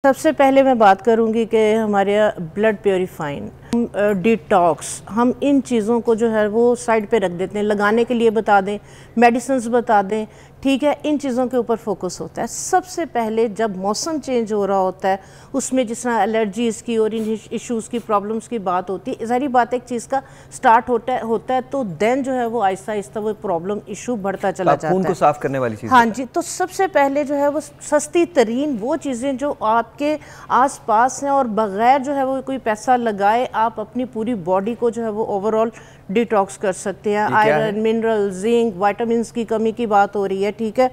सबसे पहले मैं बात करूंगी कि हमारे ब्लड प्योरीफाइन, डिटॉक्स, हम इन चीज़ों को जो है वो साइड पे रख देते हैं। लगाने के लिए बता दें, मेडिसिन्स बता दें, ठीक है, इन चीज़ों के ऊपर फोकस होता है। सबसे पहले जब मौसम चेंज हो रहा होता है, उसमें जिस तरह एलर्जीज़ की और इन इश्यूज़ की, प्रॉब्लम्स की बात होती है, ज़ाहिर बात एक चीज़ का स्टार्ट होता है तो देन जो है वो आहिस्ता आहिस्ता वो प्रॉब्लम इशू बढ़ता चला जाता है। खून को साफ करने वाली चीज़। हाँ जी, तो सबसे पहले जो है वो सस्ती तरीन वो चीज़ें जो आपके आसपास हैं और बग़ैर जो है वो कोई पैसा लगाए आप अपनी पूरी बॉडी को जो है वो ओवरऑल डिटॉक्स कर सकते हैं। आयरन, मिनरल, जिंक, विटामिन्स की कमी की बात हो रही है, ठीक है।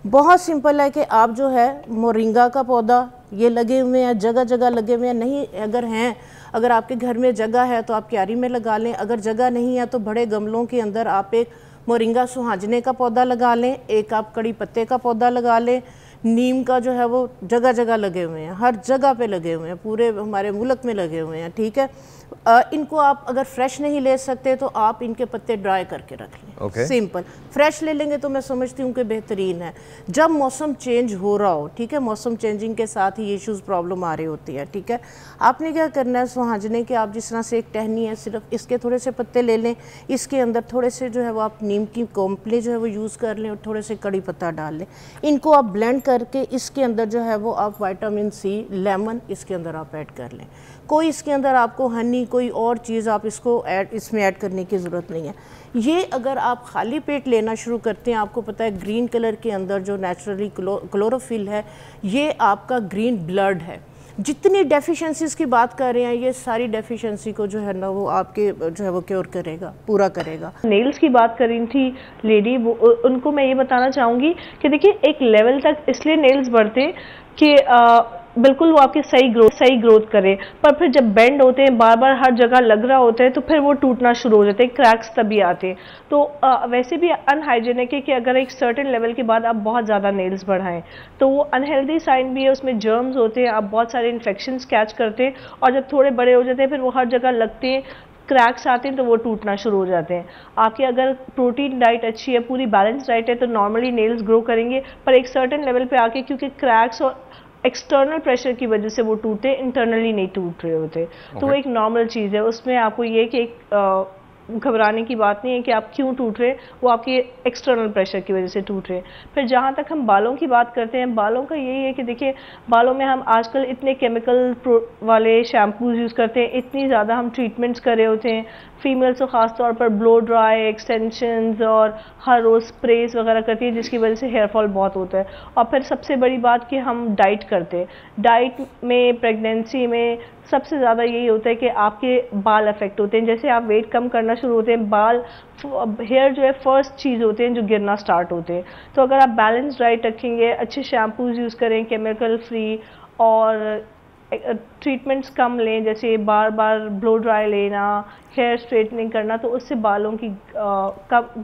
बहुत सिंपल है कि आप जो है मोरिंगा का पौधा, ये लगे हुए हैं, जगह जगह लगे हुए हैं, नहीं अगर आपके घर में जगह है तो आप क्यारी में लगा लें, अगर जगह नहीं है तो बड़े गमलों के अंदर आप एक मोरिंगा सुहाजने का पौधा लगा लें, एक आप कड़ी पत्ते का पौधा लगा लें। नीम का जो है वो जगह जगह लगे हुए हैं, हर जगह पे लगे हुए हैं, पूरे हमारे मुल्क में लगे हुए हैं, ठीक है। इनको आप अगर फ्रेश नहीं ले सकते तो आप इनके पत्ते ड्राई करके रख लें। सिंपल, फ्रेश ले लेंगे तो मैं समझती हूँ कि बेहतरीन है। जब मौसम चेंज हो रहा हो, ठीक है, मौसम चेंजिंग के साथ ही इश्यूज़ प्रॉब्लम आ रही होती है, ठीक है। आपने क्या करना है, सुहाजने के आप जिस तरह से एक टहनी है, सिर्फ इसके थोड़े से पत्ते ले लें, इसके अंदर थोड़े से जो है वो आप नीम की कॉम्प्ले जो है वो यूज़ कर लें और थोड़े से कड़ी पत्ता डाल लें। इनको आप ब्लेंड करके इसके अंदर जो है वो आप विटामिन सी, लेमन इसके अंदर आप ऐड कर लें। कोई इसके अंदर आपको हनी, कोई और चीज़ आप इसमें ऐड करने की ज़रूरत नहीं है। ये अगर आप खाली पेट लेना शुरू करते हैं, आपको पता है ग्रीन कलर के अंदर जो नेचुरली क्लोरोफिल है, ये आपका ग्रीन ब्लड है। जितनी डेफिशिएंसीज की बात कर रहे हैं, ये सारी डेफिशिएंसी को जो है ना वो आपके जो है वो क्योर करेगा, पूरा करेगा। नेल्स की बात कर रही थी लेडी, उनको मैं ये बताना चाहूँगी कि देखिए एक लेवल तक इसलिए नेल्स बढ़ते कि बिल्कुल वो आपकी सही ग्रोथ करे, पर फिर जब बेंड होते हैं, बार बार हर जगह लग रहा होता है, तो फिर वो टूटना शुरू हो जाते हैं, क्रैक्स तभी आते हैं। तो वैसे भी अनहाइजेनिक है कि अगर एक सर्टेन लेवल के बाद आप बहुत ज़्यादा नेल्स बढ़ाएं तो वो अनहेल्दी साइन भी है, उसमें जर्म्स होते हैं, आप बहुत सारे इन्फेक्शंस कैच करते हैं, और जब थोड़े बड़े हो जाते हैं फिर वो हर जगह लगते हैं, क्रैक्स आते हैं, तो वो टूटना शुरू हो जाते हैं। आपकी अगर प्रोटीन डाइट अच्छी है, पूरी बैलेंस डाइट है, तो नॉर्मली नेल्स ग्रो करेंगे, पर एक सर्टेन लेवल पे आके क्योंकि क्रैक्स और एक्सटर्नल प्रेशर की वजह से वो टूटे, इंटरनली नहीं टूट रहे होते। तो वो एक नॉर्मल चीज़ है, उसमें आपको ये कि घबराने की बात नहीं है कि आप क्यों टूट रहे, वो आपके एक्सटर्नल प्रेशर की वजह से टूट रहे। फिर जहाँ तक हम बालों की बात करते हैं, बालों का यही है कि देखिए बालों में हम आजकल इतने केमिकल वाले शैम्पूज यूज़ करते हैं, इतनी ज़्यादा हम ट्रीटमेंट्स कर रहे होते हैं, फीमेल्स तो ख़ास तौर पर ब्लो ड्राई, एक्सटेंशंस और हर रोज़ स्प्रेस वगैरह करती है, जिसकी वजह से हेयर फॉल बहुत होता है। और फिर सबसे बड़ी बात कि हम डाइट करते हैं, डाइट में प्रेगनेंसी में सबसे ज़्यादा यही होता है कि आपके बाल अफेक्ट होते हैं। जैसे आप वेट कम करना शुरू होते हैं, बाल, हेयर जो है फर्स्ट चीज़ होते हैं जो गिरना स्टार्ट होते हैं। तो अगर आप बैलेंस डाइट रखेंगे, अच्छे शैम्पूज यूज़ करें केमिकल फ्री, और ट्रीटमेंट्स कम लें, जैसे बार बार ब्लो ड्राई लेना, हेयर स्ट्रेटनिंग करना, तो उससे बालों की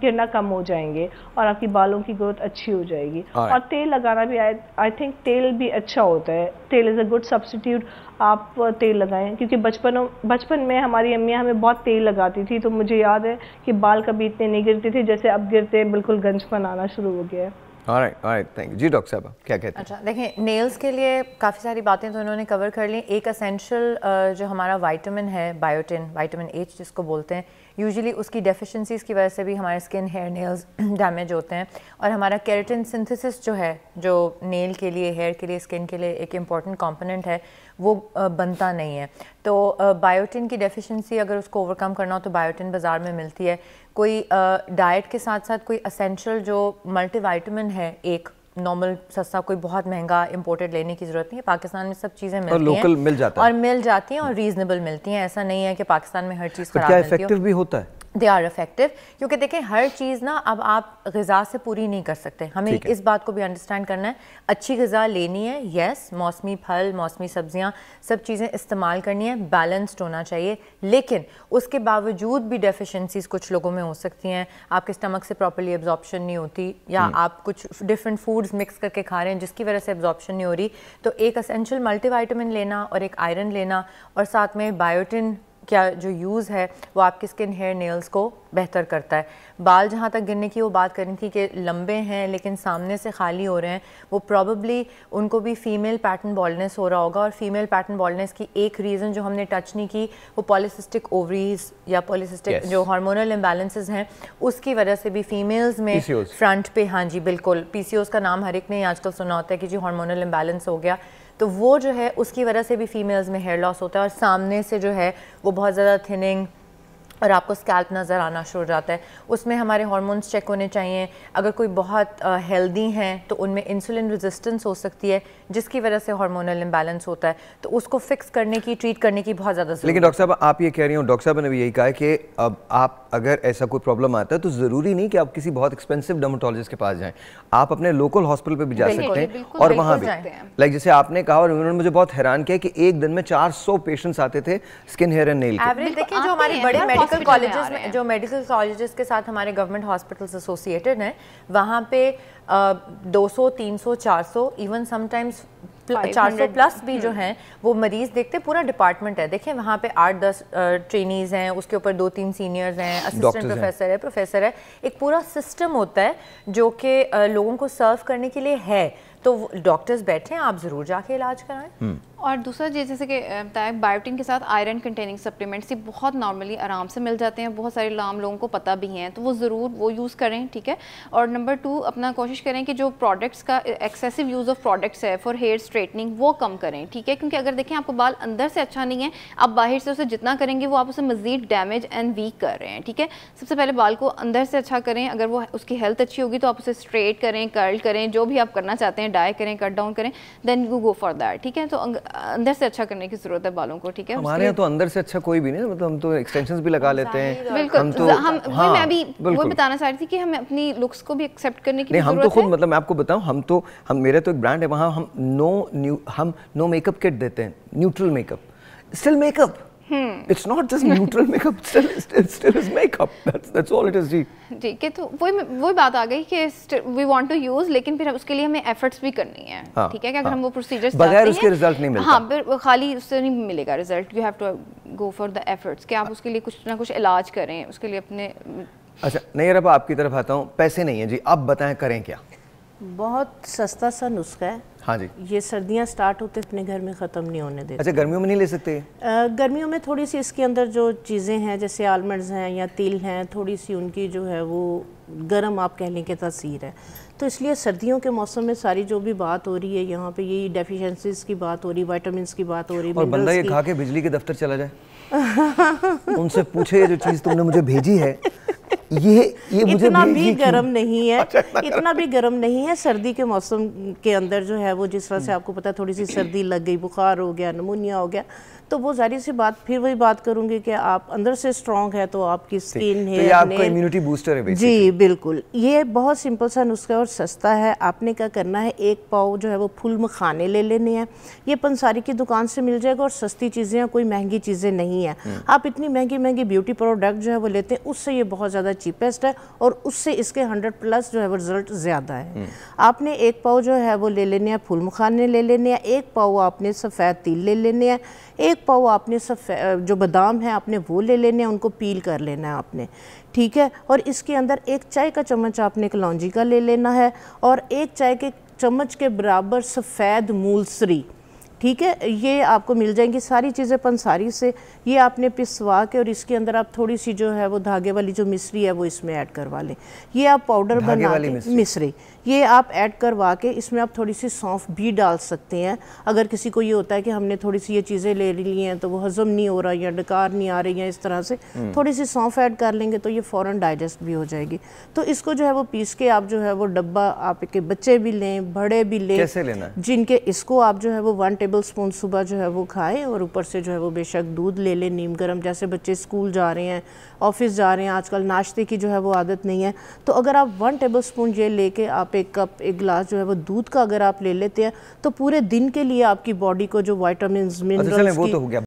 गिरना कम हो जाएंगे और आपकी बालों की ग्रोथ अच्छी हो जाएगी। और तेल लगाना भी, आई थिंक तेल भी अच्छा होता है, तेल इज़ अ गुड सब्स्टिट्यूट। आप तेल लगाएं, क्योंकि बचपन में हमारी अम्मियाँ हमें बहुत तेल लगाती थी, तो मुझे याद है कि बाल कभी इतने नहीं गिरते थे जैसे अब गिरते हैं, बिल्कुल गंजपन आना शुरू हो गया है। Alright, thank you ji. Doctor साहब क्या कहते हैं? अच्छा, देखें, नेल्स के लिए काफ़ी सारी बातें तो इन्होंने कवर कर ली। एक एसेंशियल जो हमारा विटामिन है, बायोटिन, विटामिन H जिसको बोलते हैं, यूजुअली उसकी डेफिशिएंसीज की वजह से भी हमारे स्किन, हेयर, नेल्स डैमेज होते हैं। और हमारा केराटिन सिंथेसिस जो है, जो नेल के लिए, हेयर के लिए, स्किन के लिए एक इम्पॉर्टेंट कंपोनेंट है, वो बनता नहीं है। तो बायोटिन की डेफिशिएंसी अगर उसको ओवरकम करना हो तो बायोटिन बाज़ार में मिलती है। कोई डाइट के साथ साथ कोई एसेंशियल जो मल्टीविटामिन है, एक नॉर्मल सस्ता, कोई बहुत महंगा इंपोर्टेड लेने की ज़रूरत नहीं है। पाकिस्तान में सब चीज़ें मिलती हैं, लोकल मिल जाता है, और मिल जाती हैं और रीज़नेबल मिलती हैं। ऐसा नहीं है कि पाकिस्तान में हर चीज़ खराब मिलती है। क्या इफेक्टिव भी होता है? दे आर इफेक्टिव, क्योंकि देखें हर चीज़ ना अब आप ग़िज़ा से पूरी नहीं कर सकते, हमें इस बात को भी अंडरस्टैंड करना है। अच्छी ग़िज़ा लेनी है, यस, मौसमी फल, मौसमी सब्जियां, सब चीज़ें इस्तेमाल करनी है, बैलेंस्ड होना चाहिए, लेकिन उसके बावजूद भी डेफिशिएंसीज कुछ लोगों में हो सकती हैं। आपके स्टमक से प्रॉपर्ली एब्जॉर्प्शन नहीं होती, या आप कुछ डिफरेंट फूड्स मिक्स करके खा रहे हैं जिसकी वजह से एब्जॉर्प्शन नहीं हो रही। तो एक एसेंशियल मल्टीविटामिन लेना और एक आयरन लेना और साथ में बायोटिन क्या जो यूज़ है वो आपकी स्किन हेयर नेल्स को बेहतर करता है। बाल जहाँ तक गिरने की वो बात करनी थी कि लंबे हैं लेकिन सामने से खाली हो रहे हैं, वो प्रॉबली उनको भी फीमेल पैटर्न बॉल्डनेस हो रहा होगा। और फीमेल पैटर्न बॉल्डनेस की एक रीज़न जो हमने टच नहीं की वो पॉलीसिस्टिक ओवरीज या पॉलीसिस्टिक जो हार्मोनल इम्बैलेंसेस हैं उसकी वजह से भी फीमेल्स में फ्रंट पे, हाँ जी बिल्कुल, पीसीओएस का नाम हर एक ने आजकल सुना होता है कि जी हार्मोनल इम्बैलेंस हो गया, तो वो जो है उसकी वजह से भी फीमेल्स में हेयर लॉस होता है। और सामने से जो है वो बहुत ज़्यादा थिनिंग और आपको स्कैल्प नज़र आना शुरू हो जाता है। उसमें हमारे हार्मोन्स चेक होने चाहिए। अगर कोई बहुत हेल्दी हैं तो उनमें इंसुलिन रेजिस्टेंस हो सकती है जिसकी वजह से हार्मोनल इम्बैलेंस होता है, तो उसको फिक्स करने की, ट्रीट करने की बहुत ज़्यादा ज़रूरत है। लेकिन डॉक्टर साहब आप ये कह रही हो, डॉक्टर साहब ने भी यही कहा है कि अब आप अगर ऐसा कोई प्रॉब्लम आता है तो ज़रूरी नहीं कि आप किसी बहुत एक्सपेंसिव डर्मेटोलॉजिस्ट के पास जाएं, आप अपने लोकल हॉस्पिटल पे भी जा सकते हैं और वहाँ भी लाइक जैसे आपने कहा, और उन्होंने मुझे बहुत हैरान किया कि एक दिन में 400 पेशेंट्स आते थे स्किन हेयर एंड नेल के। एवरेज देखिए जो हमारे बड़े मेडिकल कॉलेजेस में, जो मेडिकल कॉलेजेस के साथ हमारे गवर्नमेंट हॉस्पिटल्स एसोसिएटेड हैं, वहाँ पे 200, 300, 400 इवन समटाइम्स 400 प्लस भी जो हैं वो मरीज देखते, पूरा डिपार्टमेंट है। देखें वहाँ पे 8-10 ट्रेनीज हैं, उसके ऊपर 2-3 सीनियर्स हैं, असिस्टेंट प्रोफेसर है, एक पूरा सिस्टम होता है जो कि लोगों को सर्व करने के लिए है। तो डॉक्टर्स बैठे हैं, आप ज़रूर जाके इलाज कराएं। और दूसरा जैसे कि बताया, बायोटिन के साथ आयरन कंटेनिंग सप्लीमेंट्स ये बहुत नॉर्मली आराम से मिल जाते हैं, बहुत सारे आम लोगों को पता भी हैं, तो वो ज़रूर वो यूज़ करें, ठीक है। और नंबर 2 अपना कोशिश करें कि जो प्रोडक्ट्स का एक्सेसिव यूज़ ऑफ प्रोडक्ट्स है फॉर हेयर स्ट्रेटनिंग वो कम करें, ठीक है। क्योंकि अगर देखें आपको बाल अंदर से अच्छा नहीं है, आप बाहर से उसे जितना करेंगे वो आप उसे मज़ीद डैमेज एंड वीक कर रहे हैं, ठीक है। सबसे पहले बाल को अंदर से अच्छा करें, अगर वो उसकी हेल्थ अच्छी होगी तो आप उसे स्ट्रेट करें, कर्ल करें, जो भी आप करना चाहते हैं, डाई करें, कट डाउन करें, then you go for that, ठीक है। तो अंदर से अच्छा करने की जरूरत है बालों को, ठीक है। हमारे यहाँ तो अंदर से अच्छा कोई भी नहीं, मतलब हम तो एक्सटेंशंस भी लगा लेते हैं। बिल्कुल, हम तो हाँ, मैं अभी वो बताना चाह रही थी कि हमें अपनी लुक्स को भी एक्सेप्ट करने की जरूरत है। हम तो खुद, मतलब मैं आपको बताऊं, हम मेरे तो एक ब्रांड है वहाँ, हम नो मेकअप किट देते हैं, neutral makeup, still makeup. It's not just neutral makeup, still is makeup. That's all it is जी। ठीक है, तो वही बात आ गई कि we want to use, लेकिन फिर उसके लिए हमें एफर्ट्स भी करनी है, ठीक है। कि अगर हम वो प्रोसीजर्स बगैर उसके रिजल्ट नहीं मिलता। हाँ, फिर खाली उससे नहीं मिलेगा result, you have to go for the efforts कि आप उसके लिए कुछ ना कुछ इलाज करें, उसके लिए अपने। अच्छा नहीं, अब आपकी तरफ आता हूँ, पैसे नहीं है जी, अब बताएं करें क्या? बहुत सस्ता सा नुस्खा है। हाँ जी। ये सर्दियाँ स्टार्ट होते अपने घर में ख़त्म नहीं होने देते। अच्छा, गर्मियों में नहीं ले सकते? गर्मियों में थोड़ी सी इसके अंदर जो चीज़ें हैं, जैसे आलमंड्स हैं या तिल हैं, थोड़ी सी उनकी जो है वो गर्म आप कह लें कि तासीर है। तो इसलिए सर्दियों के मौसम में सारी जो भी बात हो रही है यहाँ पे, यही डेफिशिएंसीज की बात हो रही, विटामिन्स की बात हो रही, और बंदा ये खा के बिजली के दफ्तर चला जाए उनसे पूछे जो चीज़ तुमने मुझे भेजी है ये मुझे इतना भी गर्म नहीं है। अच्छा, इतना भी गर्म नहीं है। सर्दी के मौसम के अंदर जो है वो, जिस तरह से आपको पता है, थोड़ी सी सर्दी लग गई, बुखार हो गया, नमूनिया हो गया, तो वो जारी सी बात, फिर वही बात करूंगी कि आप अंदर से स्ट्रॉन्ग है तो आपकी स्किन है, आपका इम्यूनिटी बूस्टर है जी बिल्कुल। ये बहुत सिंपल सा नुस्खा और सस्ता है। आपने क्या करना है, 1 पाव जो है वो फुल मखाने ले लेने हैं। ये पंसारी की दुकान से मिल जाएगा और सस्ती चीज़ें हैं, कोई महंगी चीज़ें नहीं है। आप इतनी महंगी महंगी ब्यूटी प्रोडक्ट जो है वो लेते हैं, उससे ये बहुत ज़्यादा चीपेस्ट है और उससे इसके 100+ जो है वो रिजल्ट ज़्यादा है। आपने 1 पाव जो है वो ले लेने हैं फुल मखाने ले लेने हैं, 1 पाव आपने सफ़ेद तिल ले लेने हैं, 1 पाव आपने जो बादाम है आपने वो ले लेने हैं, उनको पील कर लेना है आपने, ठीक है। और इसके अंदर 1 चाय का चम्मच आपने कलौंजी का ले लेना है और 1 चाय के चम्मच के बराबर सफ़ेद मूलसरी, ठीक है। ये आपको मिल जाएंगी सारी चीज़ें पंसारी से। ये आपने पिसवा के और इसके अंदर आप थोड़ी सी जो है वो धागे वाली जो मिश्री है वो इसमें ऐड करवा लें। ये आप पाउडर बना के, मिश्री ये आप ऐड करवा के इसमें आप थोड़ी सी सौंफ भी डाल सकते हैं। अगर किसी को ये होता है कि हमने थोड़ी सी ये चीज़ें ले ली हैं तो वो हज़म नहीं हो रहा या डकार नहीं आ रही है, इस तरह से थोड़ी सी सौंफ ऐड कर लेंगे तो ये फ़ौरन डाइजेस्ट भी हो जाएगी। तो इसको जो है वो पीस के आप जो है वो डब्बा, आपके बच्चे भी लें, बड़े भी लें, कैसे लेना है? जिनके इसको आप जो है वो 1 टेबलस्पून सुबह जो है वो खाएं और ऊपर से जो है वो बेशक दूध ले लें नीम गर्म। जैसे बच्चे स्कूल जा रहे हैं, ऑफिस जा रहे हैं, आजकल नाश्ते की जो है वो आदत नहीं है, तो अगर आप 1 टेबलस्पून ये लेके आप 1 कप 1 गिलास जो है वो दूध का अगर आप ले लेते हैं तो पूरे दिन के लिए आपकी बॉडी को जो विटामिन मिनरल्स वो तो हो गया।